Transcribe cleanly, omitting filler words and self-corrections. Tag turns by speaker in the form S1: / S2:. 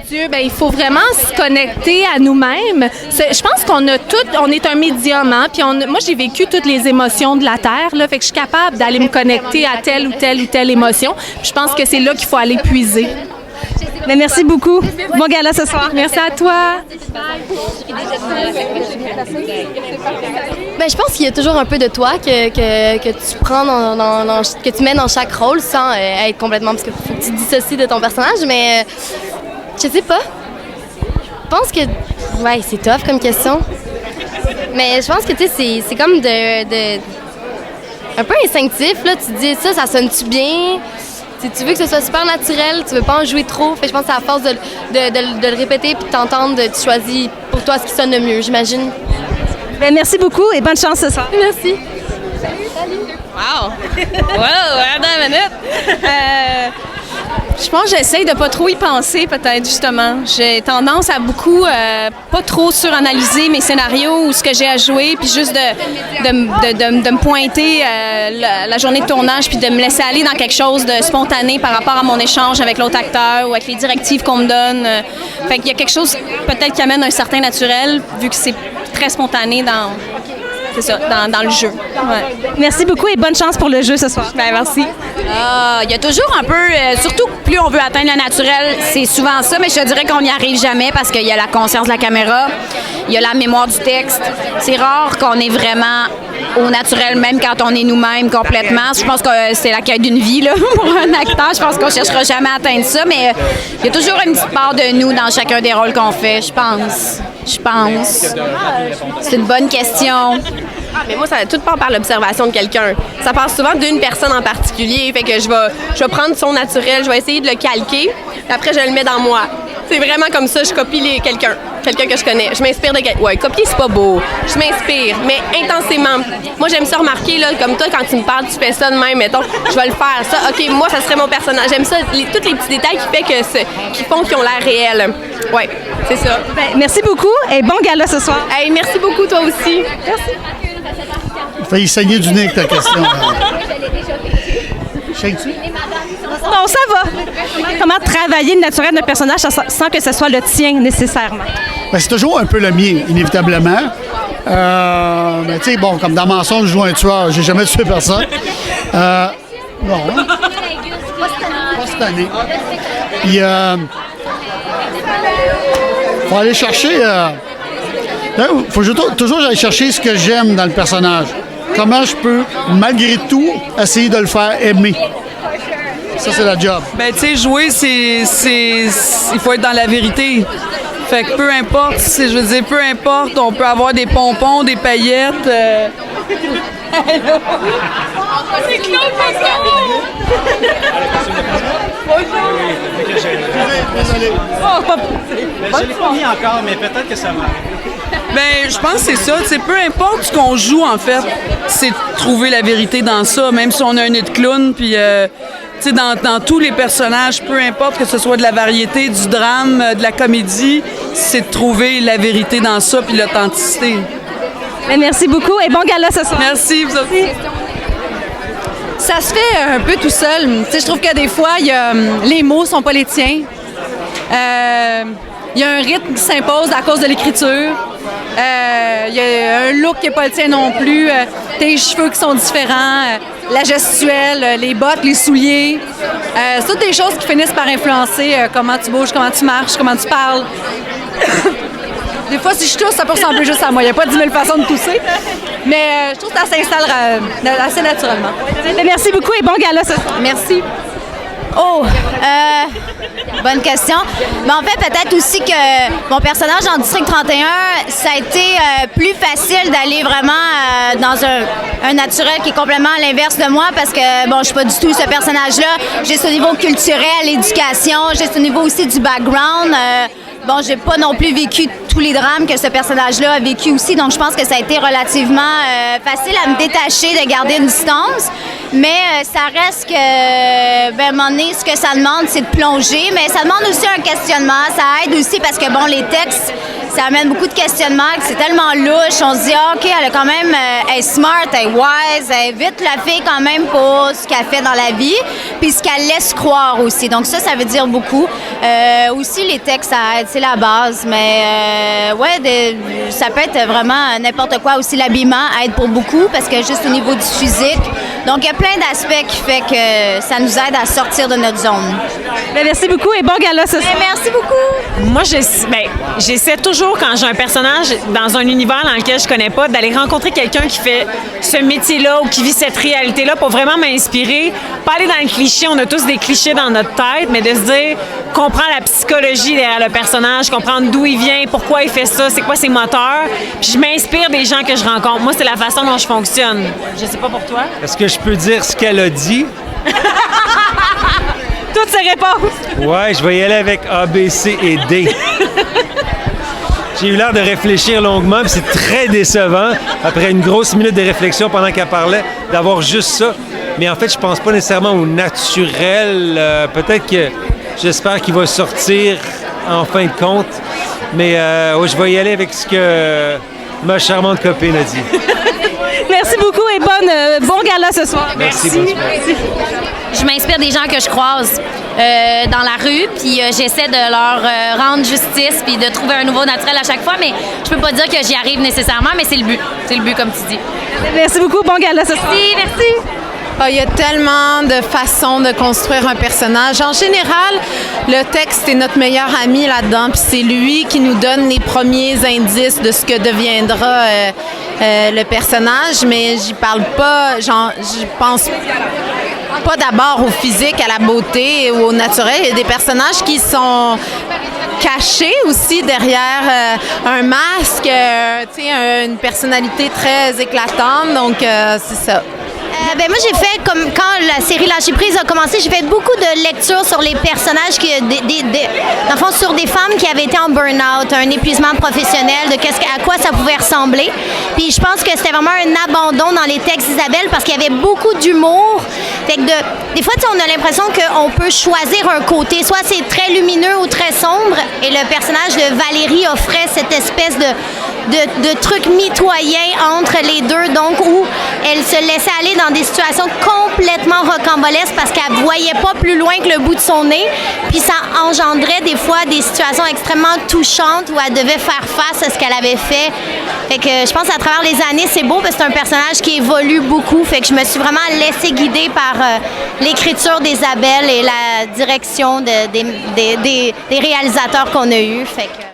S1: Dieu, ben il faut vraiment se connecter à nous-mêmes. Je pense qu'on a tout, on est un médium, hein, puis moi j'ai vécu toutes les émotions de la Terre, là, fait que je suis capable d'aller me connecter à telle ou telle émotion. Puis je pense que c'est là qu'il faut aller puiser.
S2: Mais merci beaucoup. Bon gala ce soir.
S1: Merci à toi.
S3: Ben, je pense qu'il y a toujours un peu de toi que tu prends que tu mets dans chaque rôle sans être complètement, parce qu'il faut que tu te dissocies de ton personnage, mais je sais pas. Je pense que ouais, c'est tough comme question. Mais je pense que tu sais, c'est comme de un peu instinctif là. Tu te dis ça sonne-tu bien? Tu veux que ce soit super naturel, tu veux pas en jouer trop. Fait que je pense que c'est à force de le répéter puis de t'entendre, tu choisis pour toi ce qui sonne le mieux, j'imagine.
S2: Ben, merci beaucoup et bonne chance ce soir.
S3: Merci.
S4: Wow! Wow! Attends une minute! Je pense que j'essaye de pas trop y penser, peut-être, justement. J'ai tendance à beaucoup pas trop suranalyser mes scénarios ou ce que j'ai à jouer, puis juste de me pointer la journée de tournage, puis de me laisser aller dans quelque chose de spontané par rapport à mon échange avec l'autre acteur ou avec les directives qu'on me donne. Fait qu'il y a quelque chose, peut-être, qui amène un certain naturel, vu que c'est très spontané dans le jeu. Ouais.
S2: Merci beaucoup et bonne chance pour le jeu ce soir.
S4: Ben, merci.
S5: Il y a toujours un peu, surtout plus on veut atteindre le naturel, c'est souvent ça, mais je te dirais qu'on n'y arrive jamais parce qu'il y a la conscience de la caméra, il y a la mémoire du texte. C'est rare qu'on est vraiment au naturel, même quand on est nous-mêmes complètement. Je pense que c'est la quête d'une vie là, pour un acteur. Je pense qu'on ne cherchera jamais à atteindre ça, mais il y a toujours une petite part de nous dans chacun des rôles qu'on fait, je pense. C'est une bonne question.
S6: Mais moi, ça tout part par l'observation de quelqu'un. Ça part souvent d'une personne en particulier. Fait que je vais prendre son naturel, je vais essayer de le calquer, puis après, je le mets dans moi. C'est vraiment comme ça, je copie quelqu'un que je connais. Je m'inspire de quelqu'un. Ouais, copier, c'est pas beau. Je m'inspire, mais intensément. Moi, j'aime ça remarquer, là, comme toi, quand tu me parles, tu fais ça de même, mettons, je vais le faire. Ça, OK, moi, ça serait mon personnage. J'aime ça, tous les petits détails qui font qu'ils ont l'air réels. Ouais, c'est ça.
S2: Ben, merci beaucoup et bon gala ce soir.
S6: Hey, merci beaucoup, toi aussi. Merci.
S7: Il a failli saigner du nez avec ta question. Shake-tu?
S2: Non, ça va. Comment travailler le naturel d'un personnage sans que ce soit le tien nécessairement?
S7: Ben, c'est toujours un peu le mien, inévitablement. Mais tu sais, bon, comme dans Mensonge, je joue un tueur. J'ai jamais tué personne. Non. Pas cette année. Puis, faut aller chercher... faut toujours aller chercher ce que j'aime dans le personnage. Comment je peux, malgré tout, essayer de le faire aimer. Ça, c'est la job.
S8: Ben, tu sais, jouer, il faut être dans la vérité. Fait que peu importe, peu importe, on peut avoir des pompons, des paillettes. Hello! C'est Claude Masson!
S7: Désolé.
S9: Je l'ai pas mis encore, mais peut-être que ça va.
S8: Ben, je pense que c'est ça. T'sais, peu importe ce qu'on joue, en fait, c'est de trouver la vérité dans ça. Même si on a un nez de clown, puis dans tous les personnages, peu importe que ce soit de la variété, du drame, de la comédie, c'est de trouver la vérité dans ça, puis l'authenticité.
S2: Ben, merci beaucoup et bon gala ce soir.
S8: Merci, vous aussi.
S1: Ça se fait un peu tout seul. Tu sais, je trouve que des fois, les mots sont pas les tiens. Il y a un rythme qui s'impose à cause de l'écriture. Il y a un look qui n'est pas le tien non plus. Tes cheveux qui sont différents. La gestuelle, les bottes, les souliers. C'est toutes des choses qui finissent par influencer comment tu bouges, comment tu marches, comment tu parles. Des fois, si je tousse, ça peut ressembler juste à moi. Il n'y a pas 10 000 façons de tousser. Mais je trouve que ça s'installe assez naturellement.
S2: Merci beaucoup et bon gala ce soir.
S1: Merci.
S5: Bonne question. Mais en fait, peut-être aussi que mon personnage dans District 31, ça a été plus facile d'aller vraiment dans un naturel qui est complètement à l'inverse de moi parce que, bon, je suis pas du tout ce personnage-là. J'ai ce niveau culturel, l'éducation, j'ai ce niveau aussi du background. Bon, j'ai pas non plus vécu tous les drames que ce personnage-là a vécu aussi, donc je pense que ça a été relativement facile à me détacher, de garder une distance. Mais ça reste que, à un moment donné, ce que ça demande, c'est de plonger, mais ça demande aussi un questionnement. Ça aide aussi parce que, bon, les textes, ça amène beaucoup de questionnements, que c'est tellement louche. On se dit, OK, elle est quand même, elle est smart, elle est wise, elle est vite la fille quand même pour ce qu'elle fait dans la vie, puis ce qu'elle laisse croire aussi. Donc ça veut dire beaucoup. Aussi, les textes, ça aide, c'est la base, mais ça peut être vraiment n'importe quoi. Aussi, l'habillement aide pour beaucoup, parce que juste au niveau du physique. Donc, il y a plein d'aspects qui fait que ça nous aide à sortir de notre zone.
S2: Bien, merci beaucoup et bon gala ce soir.
S5: Merci beaucoup.
S10: Moi, j'essaie toujours, quand j'ai un personnage dans un univers dans lequel je connais pas, d'aller rencontrer quelqu'un qui fait ce métier-là ou qui vit cette réalité-là pour vraiment m'inspirer. Pas aller dans le cliché, on a tous des clichés dans notre tête, mais de se dire, comprendre la psychologie derrière le personnage, comprendre d'où il vient, pourquoi il fait ça, c'est quoi ses moteurs. Puis je m'inspire des gens que je rencontre. Moi, c'est la façon dont je fonctionne. Je sais pas pour toi.
S11: Est-ce que je peux dire ce qu'elle a dit?
S2: Toutes ces réponses.
S11: Ouais, je vais y aller avec A, B, C et D. J'ai eu l'air de réfléchir longuement, puis c'est très décevant, après une grosse minute de réflexion pendant qu'elle parlait, d'avoir juste ça. Mais en fait, je pense pas nécessairement au naturel. Peut-être que j'espère qu'il va sortir en fin de compte. Mais je vais y aller avec ce que ma charmante copine a dit.
S2: Merci beaucoup et bon gala ce soir.
S11: Merci. Bonne soirée.
S3: Je m'inspire des gens que je croise dans la rue, puis j'essaie de leur rendre justice, puis de trouver un nouveau naturel à chaque fois, mais je peux pas dire que j'y arrive nécessairement, mais c'est le but. C'est le but, comme tu dis.
S2: Merci beaucoup, bon gala ce soir.
S3: Merci.
S12: Il y a tellement de façons de construire un personnage. En général, le texte est notre meilleur ami là-dedans, puis c'est lui qui nous donne les premiers indices de ce que deviendra le personnage, mais j'y parle pas, j'y pense pas d'abord au physique, à la beauté ou au naturel. Il y a des personnages qui sont cachés aussi derrière un masque, une personnalité très éclatante, donc c'est ça.
S5: Moi, j'ai fait, comme quand la série Lâcher prise a commencé, j'ai fait beaucoup de lectures sur les personnages, dans le fond, sur des femmes qui avaient été en burn-out, un épuisement professionnel, à quoi ça pouvait ressembler. Puis je pense que c'était vraiment un abandon dans les textes d'Isabelle parce qu'il y avait beaucoup d'humour. Fait que des fois, on a l'impression qu'on peut choisir un côté, soit c'est très lumineux ou très sombre, et le personnage de Valérie offrait cette espèce de truc mitoyen entre les deux, donc où elle se laissait aller dans des situations complètement rocambolesques parce qu'elle voyait pas plus loin que le bout de son nez, puis ça engendrait des fois des situations extrêmement touchantes où elle devait faire face à ce qu'elle avait fait. Fait que je pense à travers les années, c'est beau parce que c'est un personnage qui évolue beaucoup, fait que je me suis vraiment laissée guider par l'écriture d'Isabelle et la direction des réalisateurs qu'on a eus. Fait que